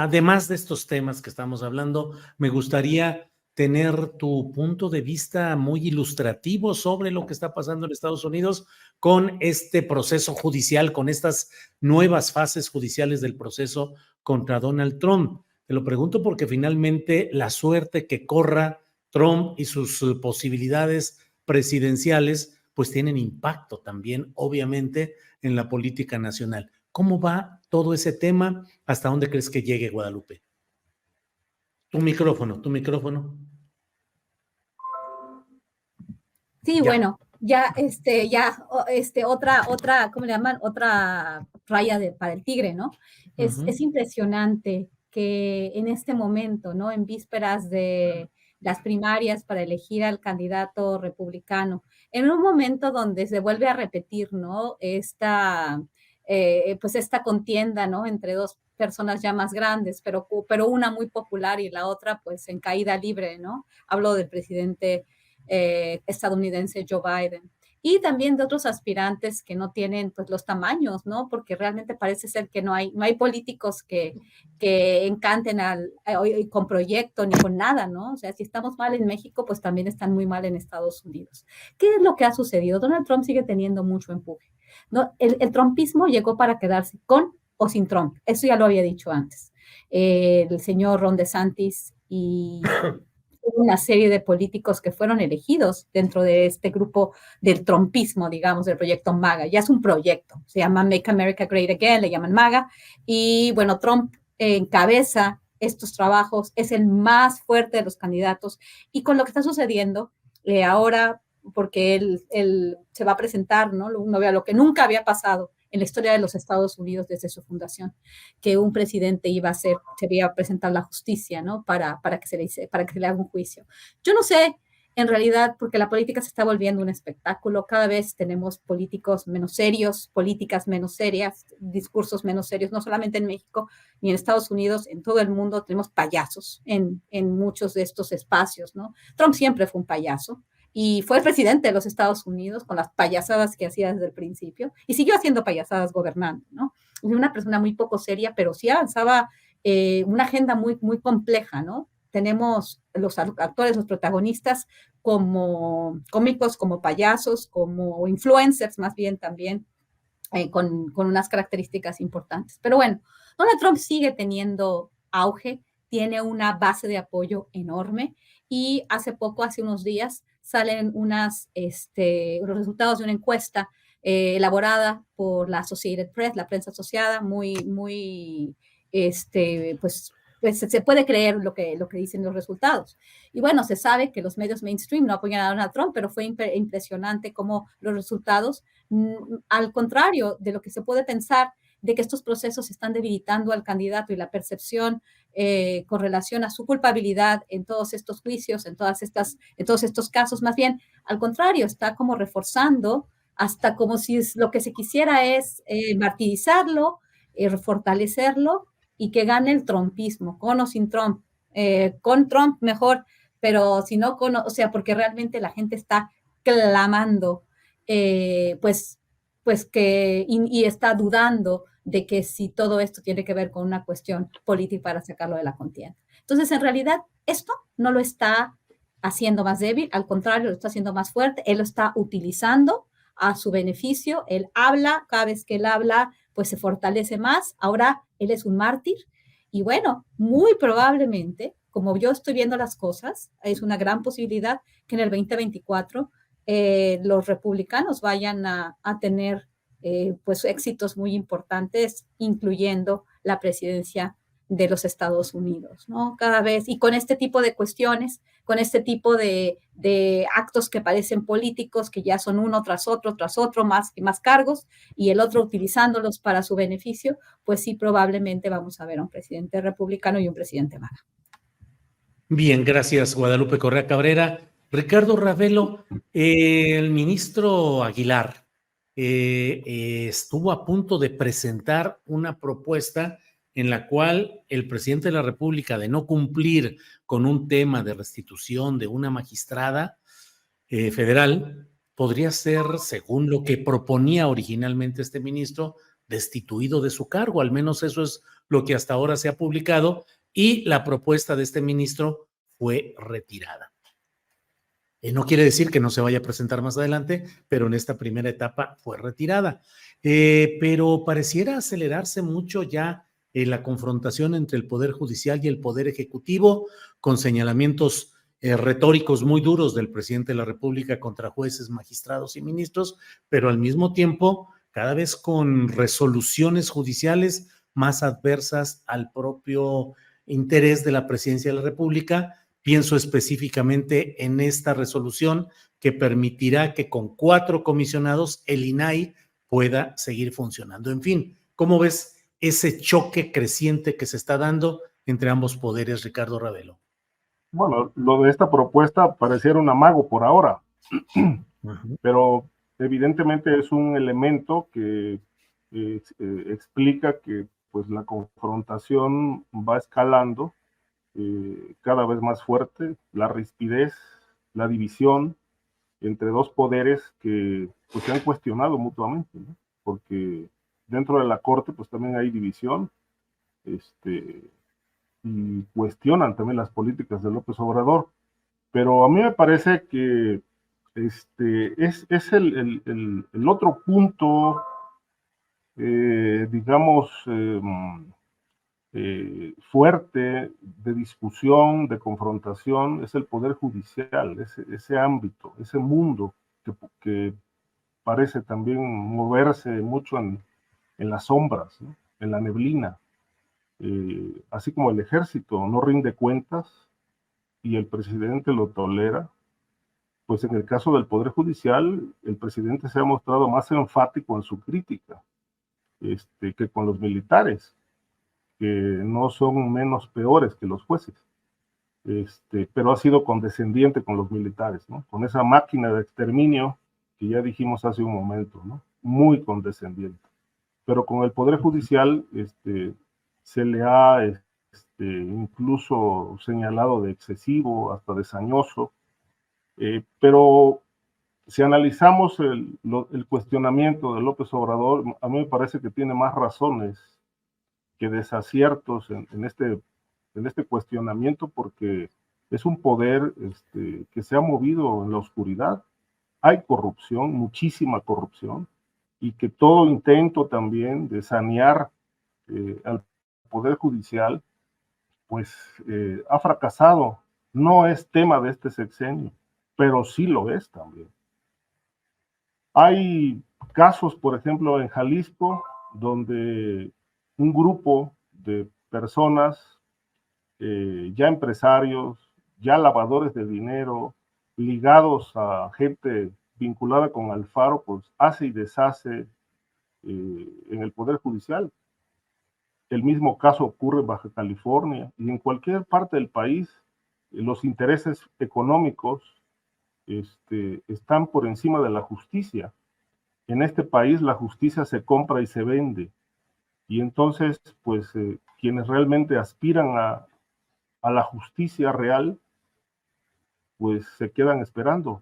además de estos temas que estamos hablando, me gustaría tener tu punto de vista muy ilustrativo sobre lo que está pasando en Estados Unidos con este proceso judicial, con estas nuevas fases judiciales del proceso contra Donald Trump. Te lo pregunto porque finalmente la suerte que corra Trump y sus posibilidades presidenciales pues tienen impacto también, obviamente, en la política nacional. ¿Cómo va todo ese tema? ¿Hasta dónde crees que llegue, Guadalupe? Tu micrófono. Sí, Ya. bueno, otra, ¿cómo le llaman? Otra raya para el tigre, ¿no? Es impresionante que en este momento, ¿no? En vísperas de las primarias para elegir al candidato republicano, en un momento donde se vuelve a repetir, ¿no? Pues esta contienda, ¿no? Entre dos personas ya más grandes, pero una muy popular y la otra pues en caída libre, ¿no? Hablo del presidente estadounidense Joe Biden. Y también de otros aspirantes que no tienen pues los tamaños, ¿no? Porque realmente parece ser que no hay políticos que encanten con proyecto ni con nada, ¿no? O sea, si estamos mal en México, pues también están muy mal en Estados Unidos. ¿Qué es lo que ha sucedido? Donald Trump sigue teniendo mucho empuje, ¿no? El trumpismo llegó para quedarse con o sin Trump. Eso ya lo había dicho antes. El señor Ron DeSantis y una serie de políticos que fueron elegidos dentro de este grupo del trumpismo, digamos, del proyecto MAGA. Ya es un proyecto, se llama Make America Great Again, le llaman MAGA, y bueno, Trump encabeza estos trabajos, es el más fuerte de los candidatos, y con lo que está sucediendo ahora, porque él se va a presentar, ¿no? Lo que nunca había pasado en la historia de los Estados Unidos desde su fundación, que un presidente se iba a presentar la justicia, ¿no? Para que se le haga un juicio. Yo no sé, en realidad, porque la política se está volviendo un espectáculo, cada vez tenemos políticos menos serios, políticas menos serias, discursos menos serios, no solamente en México ni en Estados Unidos, en todo el mundo tenemos payasos en muchos de estos espacios, ¿no? Trump siempre fue un payaso, y fue el presidente de los Estados Unidos con las payasadas que hacía desde el principio y siguió haciendo payasadas gobernando, ¿no? Fue una persona muy poco seria, pero sí avanzaba una agenda muy, muy compleja, ¿no? Tenemos los actores, los protagonistas como cómicos, como payasos, como influencers más bien también, con unas características importantes. Pero bueno, Donald Trump sigue teniendo auge, tiene una base de apoyo enorme y hace unos días, salen los resultados de una encuesta elaborada por la Associated Press, la prensa asociada, muy, pues se puede creer lo que dicen los resultados. Y bueno, se sabe que los medios mainstream no apoyan a Donald Trump, pero fue impresionante cómo los resultados, al contrario de lo que se puede pensar, de que estos procesos están debilitando al candidato y la percepción con relación a su culpabilidad en todos estos juicios, en todos estos casos, más bien, al contrario, está como reforzando, hasta como si lo que se quisiera es martirizarlo, fortalecerlo y que gane el trumpismo, con o sin Trump, con Trump mejor, pero si no, o sea, porque realmente la gente está clamando, pues y está dudando de que si todo esto tiene que ver con una cuestión política para sacarlo de la contienda. Entonces, en realidad, esto no lo está haciendo más débil, al contrario, lo está haciendo más fuerte, él lo está utilizando a su beneficio, él habla, cada vez que él habla, pues se fortalece más, ahora él es un mártir, y bueno, muy probablemente, como yo estoy viendo las cosas, es una gran posibilidad que en el 2024 los republicanos vayan a tener pues éxitos muy importantes, incluyendo la presidencia de los Estados Unidos, ¿no? Cada vez, y con este tipo de cuestiones, con este tipo de actos que parecen políticos, que ya son uno tras otro, más cargos, y el otro utilizándolos para su beneficio, pues sí, probablemente vamos a ver a un presidente republicano y un presidente MAGA. Bien, gracias, Guadalupe Correa Cabrera. Ricardo Ravelo, el ministro Aguilar estuvo a punto de presentar una propuesta en la cual el presidente de la República, de no cumplir con un tema de restitución de una magistrada federal, podría ser, según lo que proponía originalmente este ministro, destituido de su cargo. Al menos eso es lo que hasta ahora se ha publicado, y la propuesta de este ministro fue retirada. No quiere decir que no se vaya a presentar más adelante, pero en esta primera etapa fue retirada. Pero pareciera acelerarse mucho ya la confrontación entre el Poder Judicial y el Poder Ejecutivo, con señalamientos retóricos muy duros del presidente de la República contra jueces, magistrados y ministros, pero al mismo tiempo cada vez con resoluciones judiciales más adversas al propio interés de la presidencia de la República. Pienso específicamente en esta resolución que permitirá que con 4 comisionados el INAI pueda seguir funcionando. En fin, ¿cómo ves ese choque creciente que se está dando entre ambos poderes, Ricardo Ravelo? Bueno, lo de esta propuesta pareciera un amago por ahora, Ujú. pero evidentemente es un elemento que explica que pues la confrontación va escalando cada vez más fuerte, la rispidez, la división entre dos poderes que pues, se han cuestionado mutuamente, ¿no? Porque dentro de la Corte pues también hay división, y cuestionan también las políticas de López Obrador. Pero a mí me parece que es el otro punto, digamos, fuerte de discusión, de confrontación, es el Poder Judicial, ese ámbito, ese mundo que parece también moverse mucho en las sombras, ¿no? En la neblina. Así como el ejército no rinde cuentas y el presidente lo tolera, pues en el caso del Poder Judicial, el presidente se ha mostrado más enfático en su crítica que con los militares, que no son menos peores que los jueces, pero ha sido condescendiente con los militares, ¿no? Con esa máquina de exterminio que ya dijimos hace un momento, ¿no? Muy condescendiente. Pero con el Poder Judicial se le ha incluso señalado de excesivo, hasta de sañoso, pero si analizamos el cuestionamiento de López Obrador, a mí me parece que tiene más razones que desaciertos en este cuestionamiento, porque es un poder que se ha movido en la oscuridad. Hay corrupción, muchísima corrupción, y que todo intento también de sanear al Poder Judicial, pues ha fracasado. No es tema de este sexenio, pero sí lo es también. Hay casos, por ejemplo, en Jalisco, donde un grupo de personas, ya empresarios, ya lavadores de dinero, ligados a gente vinculada con Alfaro, pues hace y deshace en el Poder Judicial. El mismo caso ocurre en Baja California y en cualquier parte del país. Los intereses económicos están por encima de la justicia. En este país la justicia se compra y se vende. Y entonces, pues, quienes realmente aspiran a la justicia real, pues se quedan esperando.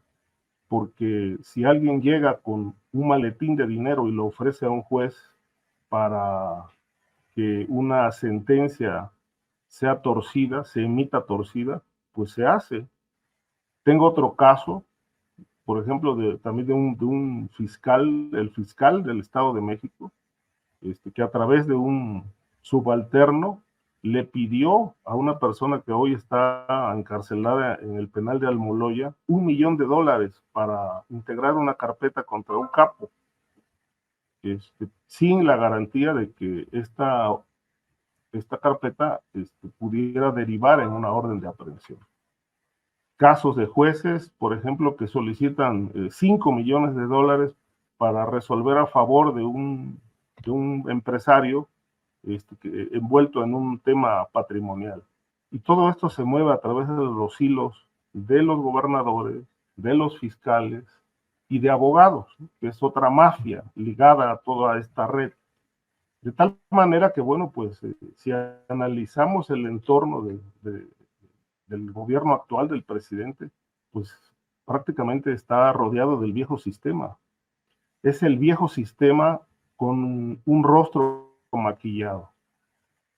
Porque si alguien llega con un maletín de dinero y lo ofrece a un juez para que una sentencia sea torcida, se emita torcida, pues se hace. Tengo otro caso, por ejemplo, también de un fiscal, el fiscal del Estado de México, que a través de un subalterno le pidió a una persona que hoy está encarcelada en el penal de Almoloya $1,000,000 para integrar una carpeta contra un capo, sin la garantía de que esta carpeta pudiera derivar en una orden de aprehensión. Casos de jueces, por ejemplo, que solicitan $5,000,000 para resolver a favor de un empresario envuelto en un tema patrimonial. Y todo esto se mueve a través de los hilos de los gobernadores, de los fiscales y de abogados, ¿no? Que es otra mafia ligada a toda esta red. De tal manera que, bueno, pues si analizamos el entorno del gobierno actual del presidente, pues prácticamente está rodeado del viejo sistema. Es el viejo sistema con un rostro maquillado,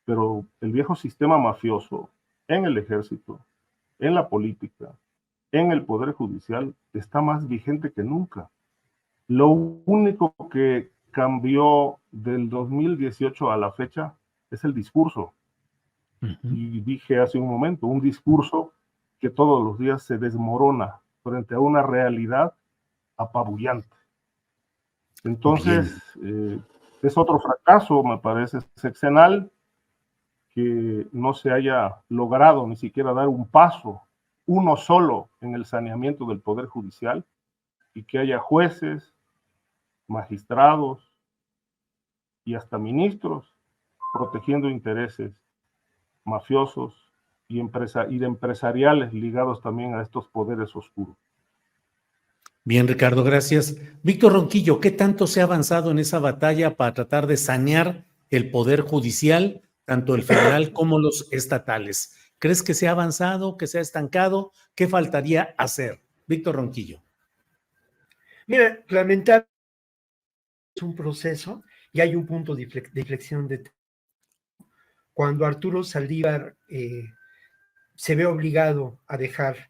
pero el viejo sistema mafioso en el ejército, en la política, en el poder judicial, está más vigente que nunca. Lo único que cambió del 2018 a la fecha es el discurso. Y dije hace un momento, un discurso que todos los días se desmorona frente a una realidad apabullante. Entonces, es otro fracaso, me parece, sexenal, que no se haya logrado ni siquiera dar un paso, uno solo, en el saneamiento del Poder Judicial, y que haya jueces, magistrados y hasta ministros protegiendo intereses mafiosos de empresariales ligados también a estos poderes oscuros. Bien, Ricardo, gracias. Víctor Ronquillo, ¿qué tanto se ha avanzado en esa batalla para tratar de sanear el poder judicial, tanto el federal como los estatales? ¿Crees que se ha avanzado, que se ha estancado? ¿Qué faltaría hacer? Víctor Ronquillo. Mira, lamentablemente es un proceso y hay un punto de inflexión cuando Arturo Saldívar se ve obligado a dejar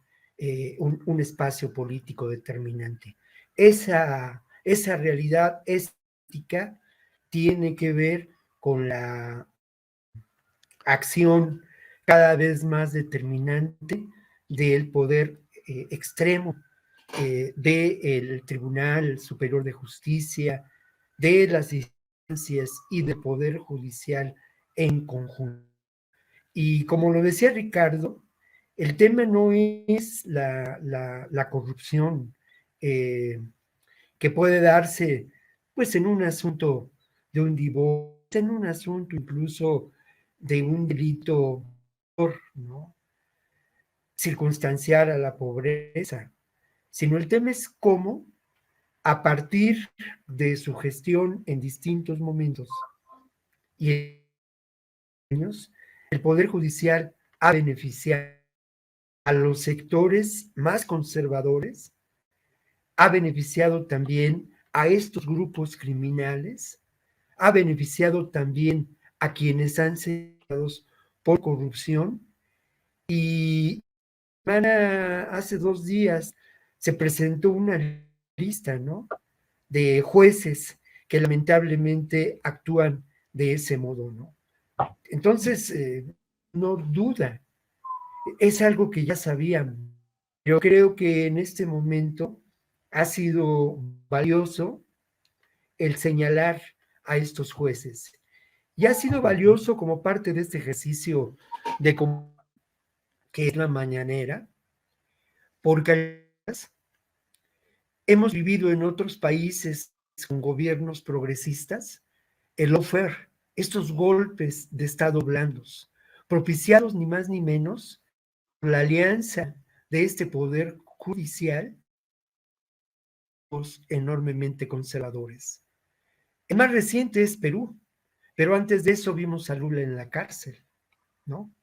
un espacio político determinante. Esa realidad ética tiene que ver con la acción cada vez más determinante del poder extremo del Tribunal Superior de Justicia, de las instancias y del Poder Judicial en conjunto. Y como lo decía Ricardo, el tema no es la corrupción que puede darse pues en un asunto de un divorcio, en un asunto incluso de un delito, ¿no?, circunstancial a la pobreza, sino el tema es cómo, a partir de su gestión en distintos momentos y años, el Poder Judicial ha beneficiado a los sectores más conservadores, ha beneficiado también a estos grupos criminales, ha beneficiado también a quienes han sido por corrupción. Y hace 2 días se presentó una lista, ¿no?, de jueces que lamentablemente actúan de ese modo, ¿no? Entonces, no duda, es algo que ya sabíamos. Yo creo que en este momento ha sido valioso el señalar a estos jueces y ha sido valioso como parte de este ejercicio de que es la mañanera, porque hemos vivido en otros países con gobiernos progresistas el lawfare, estos golpes de Estado blandos, propiciados ni más ni menos por la alianza de este poder judicial, enormemente conservadores. El más reciente es Perú, pero antes de eso vimos a Lula en la cárcel, ¿no?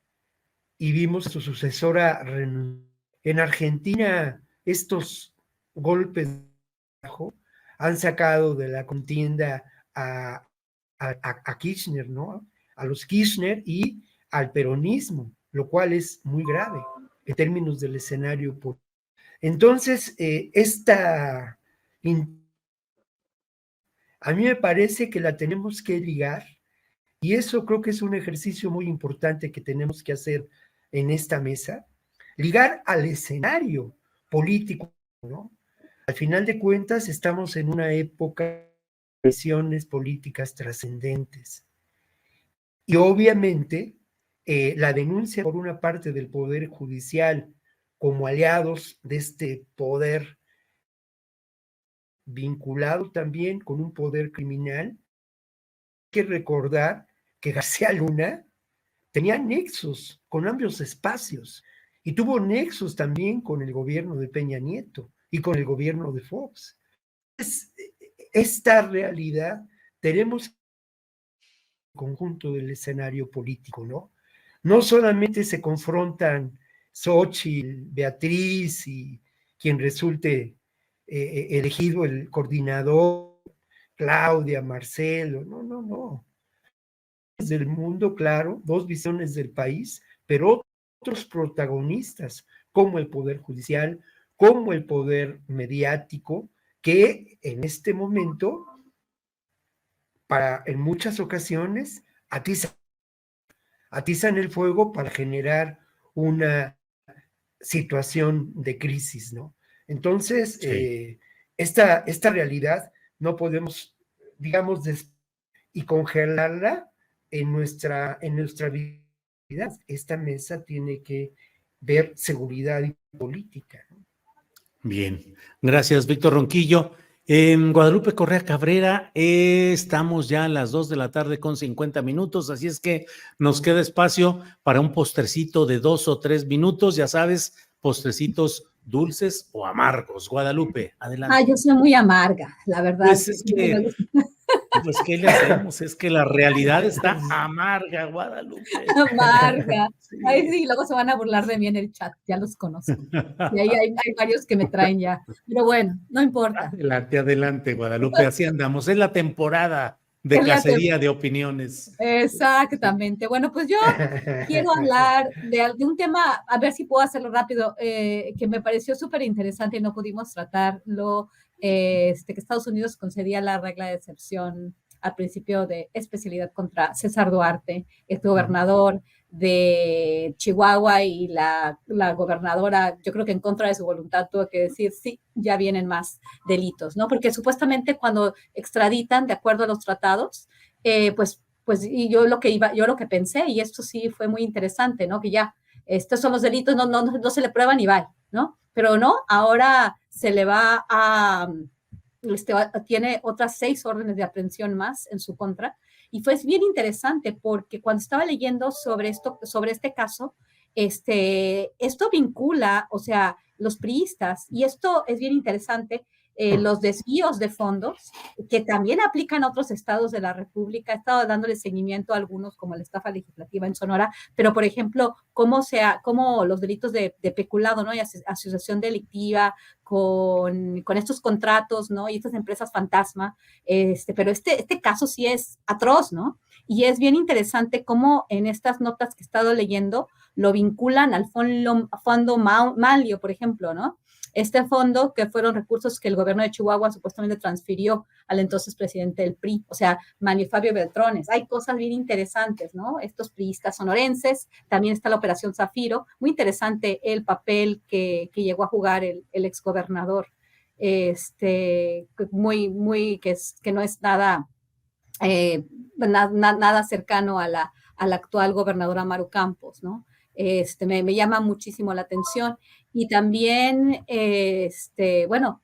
Y vimos a su sucesora en Argentina. Estos golpes han sacado de la contienda a Kirchner, ¿no?, a los Kirchner y al peronismo, lo cual es muy grave en términos del escenario político. Entonces, a mí me parece que la tenemos que ligar, y eso creo que es un ejercicio muy importante que tenemos que hacer en esta mesa, ligar al escenario político, ¿no? Al final de cuentas, estamos en una época de decisiones políticas trascendentes. Y obviamente, la denuncia por una parte del Poder Judicial como aliados de este poder vinculado también con un poder criminal. Hay que recordar que García Luna tenía nexos con ambos espacios y tuvo nexos también con el gobierno de Peña Nieto y con el gobierno de Fox. Esta realidad tenemos conjunto del escenario político, ¿no? No solamente se confrontan Xóchitl, Beatriz y quien resulte elegido el coordinador, Claudia, Marcelo, no. Del mundo, claro, 2 visiones del país, pero otros protagonistas, como el Poder Judicial, como el poder mediático, que en este momento, en muchas ocasiones, atizan el fuego para generar una situación de crisis, ¿no? Entonces, sí, esta realidad no podemos, digamos, y congelarla en nuestra vida. Esta mesa tiene que ver seguridad y política, ¿no? Bien, gracias, Víctor Ronquillo. En Guadalupe Correa Cabrera, estamos ya a las 2 de la tarde con 50 minutos, así es que nos queda espacio para un postrecito de 2 o 3 minutos, ya sabes, postrecitos dulces o amargos. Guadalupe, Ah, adelante. yo soy muy amarga, la verdad. Pues es Siempre me que, gusta pues, ¿qué le hacemos? Es que la realidad está amarga, Guadalupe. amarga. Ay, Sí. sí, luego se van a burlar de mí en el chat, ya los conozco. Y ahí hay varios que me traen ya. Pero bueno, no importa. Adelante, adelante, Guadalupe, así andamos. Es la temporada de Es la cacería de opiniones. Exactamente. Bueno, pues yo quiero hablar de un tema, a ver si puedo hacerlo rápido, que me pareció súper interesante y no pudimos tratarlo, que Estados Unidos concedía la regla de excepción al principio de especialidad contra César Duarte, este gobernador de Chihuahua, y la gobernadora, yo creo que en contra de su voluntad, tuvo que decir, sí, ya vienen más delitos, ¿no? Porque supuestamente cuando extraditan, de acuerdo a los tratados, pues y yo lo que pensé, y esto sí fue muy interesante, ¿no? Que ya estos son los delitos, no se le prueban y va, ¿no? Pero no, ahora se le va a, tiene otras 6 órdenes de aprehensión más en su contra. Y fue bien interesante porque cuando estaba leyendo sobre este caso, esto vincula, o sea, los priistas, y esto es bien interesante, los desvíos de fondos que también aplican a otros estados de la República. He estado dándole seguimiento a algunos, como la estafa legislativa en Sonora, pero por ejemplo, cómo los delitos de peculado, ¿no? Y asociación delictiva con estos contratos, ¿no? Y estas empresas fantasma, pero este caso sí es atroz, ¿no? Y es bien interesante cómo en estas notas que he estado leyendo lo vinculan al fondo Manlio, por ejemplo, ¿no? Este fondo que fueron recursos que el gobierno de Chihuahua supuestamente transfirió al entonces presidente del PRI, o sea, Manlio Fabio Beltrones. Hay cosas bien interesantes, ¿no? Estos priistas sonorenses, también está la Operación Zafiro, muy interesante el papel que llegó a jugar el exgobernador, que no es nada, nada cercano a la actual gobernadora Maru Campos, ¿no? Me llama muchísimo la atención. Y también, bueno,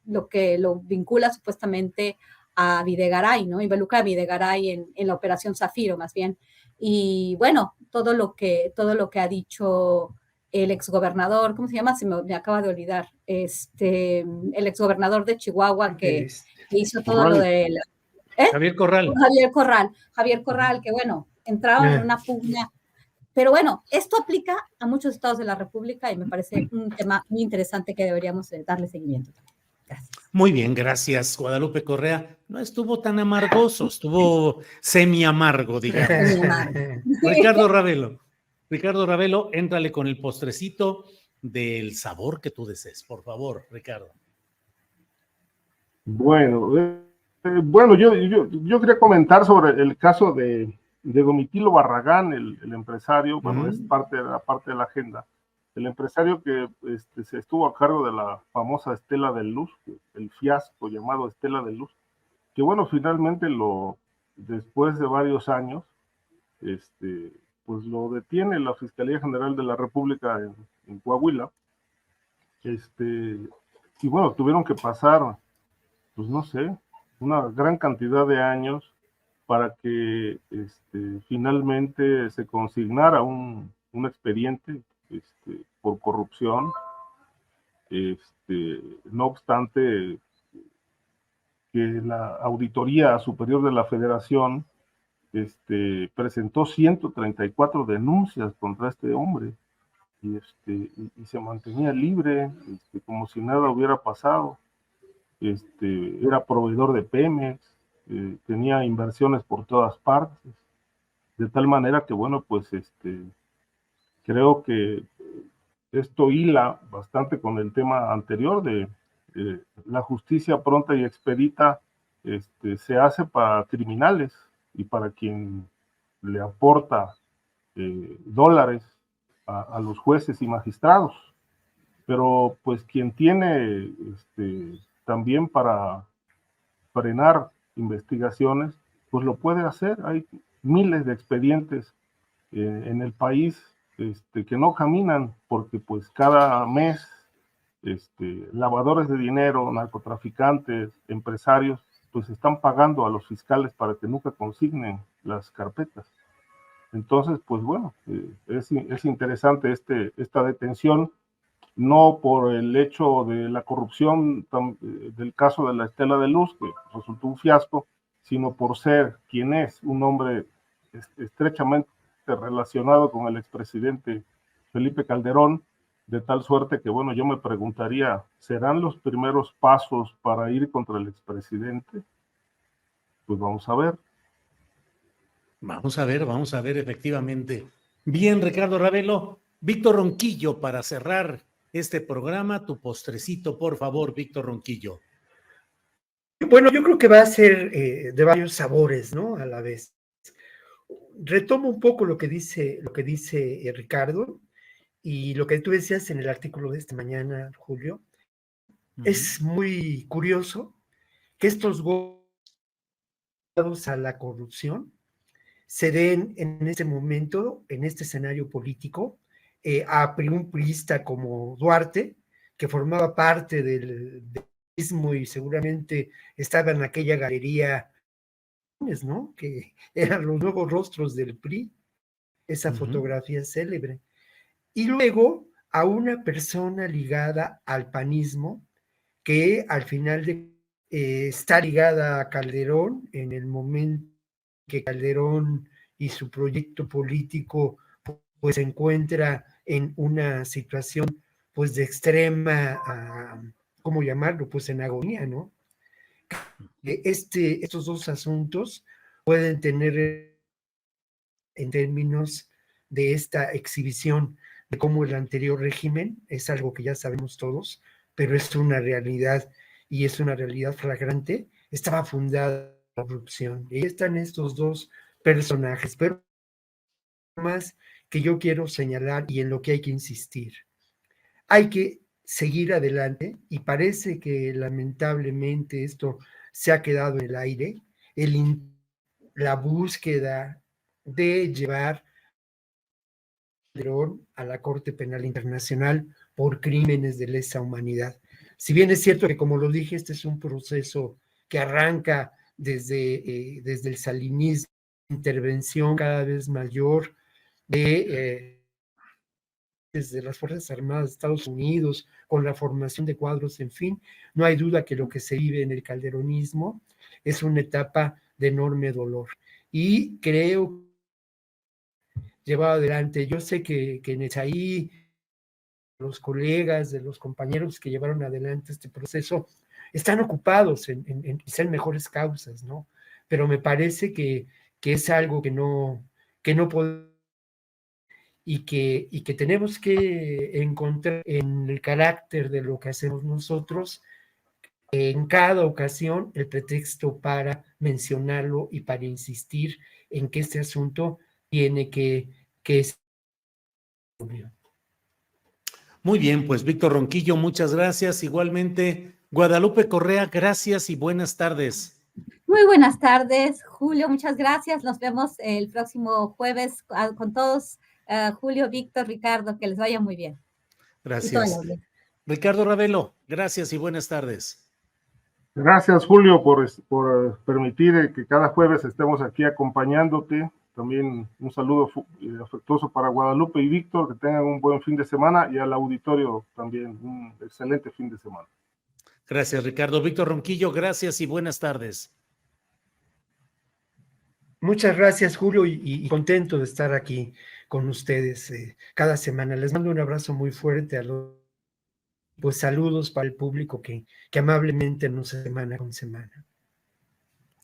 lo que lo vincula supuestamente a Videgaray, ¿no? Involucra a Videgaray en la Operación Zafiro, más bien. Y bueno, todo lo que ha dicho el exgobernador, ¿cómo se llama? Me acaba de olvidar. El exgobernador de Chihuahua que hizo todo lo de Javier Corral. Javier Corral, que bueno, entraron en una pugna. Pero bueno, esto aplica a muchos estados de la República y me parece un tema muy interesante que deberíamos darle seguimiento. Gracias. Muy bien, gracias, Guadalupe Correa. No estuvo tan amargoso, estuvo semi amargo, digamos. Ricardo Ravelo, éntrale con el postrecito del sabor que tú desees, por favor, Ricardo. Bueno, yo quería comentar sobre el caso de Domitilo Barragán, el empresario. Bueno, es parte de la agenda. El empresario que se estuvo a cargo de la famosa Estela de Luz, el fiasco llamado Estela de Luz, que bueno, finalmente después de varios años, pues lo detiene la Fiscalía General de la República en Coahuila, y bueno, tuvieron que pasar, pues no sé, una gran cantidad de años para que finalmente se consignara un expediente por corrupción. No obstante que la Auditoría Superior de la Federación presentó 134 denuncias contra este hombre y se mantenía libre, como si nada hubiera pasado. Era proveedor de Pemex, tenía inversiones por todas partes, de tal manera que, bueno, pues creo que esto hila bastante con el tema anterior de la justicia pronta y expedita se hace para criminales y para quien le aporta dólares a los jueces y magistrados, pero pues quien tiene también para frenar investigaciones, pues lo puede hacer. Hay miles de expedientes en el país que no caminan porque pues cada mes lavadores de dinero, narcotraficantes, empresarios, pues están pagando a los fiscales para que nunca consignen las carpetas. Entonces, pues bueno, es interesante esta detención, no por el hecho de la corrupción del caso de la Estela de Luz, que resultó un fiasco, sino por ser quien es, un hombre estrechamente relacionado con el expresidente Felipe Calderón, de tal suerte que, bueno, yo me preguntaría, ¿serán los primeros pasos para ir contra el expresidente? Pues vamos a ver. Vamos a ver, efectivamente. Bien, Ricardo Ravelo. Víctor Ronquillo, para cerrar este programa, tu postrecito, por favor, Víctor Ronquillo. Bueno, yo creo que va a ser de varios sabores, ¿no? A la vez. Retomo un poco lo que dice Ricardo y lo que tú decías en el artículo de esta mañana, Julio. Es muy curioso que estos godos a la corrupción se den en este momento, en este escenario político, a un priista como Duarte, que formaba parte del mismo y seguramente estaba en aquella galería, ¿no? Que eran los nuevos rostros del PRI, esa fotografía célebre. Y luego a una persona ligada al panismo, que al final está ligada a Calderón en el momento que Calderón y su proyecto político pues se encuentra en una situación pues de extrema, ¿cómo llamarlo? Pues en agonía, ¿no? Estos dos asuntos pueden tener en términos de esta exhibición de cómo el anterior régimen, es algo que ya sabemos todos, pero es una realidad y es una realidad flagrante, estaba fundada en la corrupción. Y ahí están estos dos personajes, pero más que yo quiero señalar y en lo que hay que insistir. Hay que seguir adelante y parece que lamentablemente esto se ha quedado en el aire, la búsqueda de llevar a la Corte Penal Internacional por crímenes de lesa humanidad. Si bien es cierto que, como lo dije, este es un proceso que arranca desde el salinismo, intervención cada vez mayor desde las Fuerzas Armadas de Estados Unidos, con la formación de cuadros, en fin, no hay duda que lo que se vive en el calderonismo es una etapa de enorme dolor. Y creo llevado adelante. Yo sé que en Esaí, los colegas, de los compañeros que llevaron adelante este proceso, están ocupados en ser mejores causas, ¿no? Pero me parece que es algo que no podemos y que tenemos que encontrar en el carácter de lo que hacemos nosotros, en cada ocasión, el pretexto para mencionarlo y para insistir en que este asunto tiene que es. Muy bien, pues Víctor Ronquillo, muchas gracias. Igualmente, Guadalupe Correa, gracias y buenas tardes. Muy buenas tardes, Julio, muchas gracias. Nos vemos el próximo jueves con todos, Julio, Víctor, Ricardo, que les vaya muy bien. Gracias. Ricardo Ravelo, gracias y buenas tardes. Gracias, Julio, por permitir que cada jueves estemos aquí acompañándote. También un saludo afectuoso para Guadalupe y Víctor, que tengan un buen fin de semana, y al auditorio también un excelente fin de semana. Gracias, Ricardo. Víctor Ronquillo, gracias y buenas tardes. Muchas gracias, Julio, y contento de estar aquí con ustedes cada semana. Les mando un abrazo muy fuerte a los, pues saludos para el público que amablemente nos semana con semana.